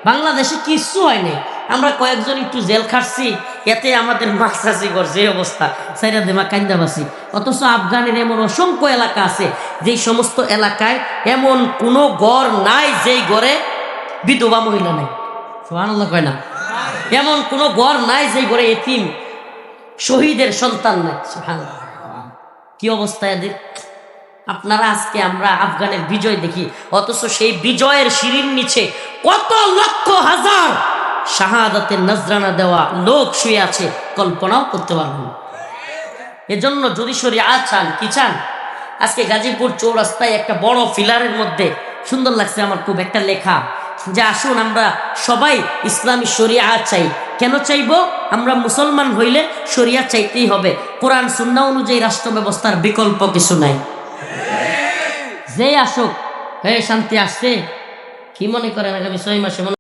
বাংলাদেশে কিচ্ছু হয়নি, আমরা কয়েকজন একটু জেল খাটছি, এতে আমাদের মাছাছি করছে এই অবস্থা, সাইরা দেমা কান্দাবাসি। অথচ আফগানের এমন অসংখ্য এলাকা আছে যেই সমস্ত এলাকায় এমন কোনো ঘর নাই যেই ঘরে বিধবা মহিলা নাই। সুবহানাল্লাহ কয় না? এমন কোনো ঘর নাই যেই ঘরে এতিম শহীদের সন্তান নাই। সুবহানাল্লাহ, কি অবস্থা এদের। আপনারা আজকে আমরা আফগানের বিজয় দেখি, অথচ সেই বিজয়ের সিঁড়ির নিচে কত লক্ষ হাজার শাহাদাতের নজরানা দেওয়া লোক শুয়ে আছে, কল্পনাও করতে পারবেন না। এজন্য যদি শরিয়াত চান, কি চান? আজকে গাজীপুর চৌরাস্তায় একটা বড় ফিলারের মধ্যে সুন্দর লাগছে আমার খুব একটা লেখা যে আসুন আমরা সবাই ইসলামী শরিয়াত চাই। কেন চাইবো? আমরা মুসলমান হইলে শরিয়াত চাইতেই হবে। কোরআন সুন্নাহ অনুযায়ী রাষ্ট্র ব্যবস্থার বিকল্প কিছু নাই। যে আসুক, শান্তি আসছে কি মনে করেন আগামী 6 মাসে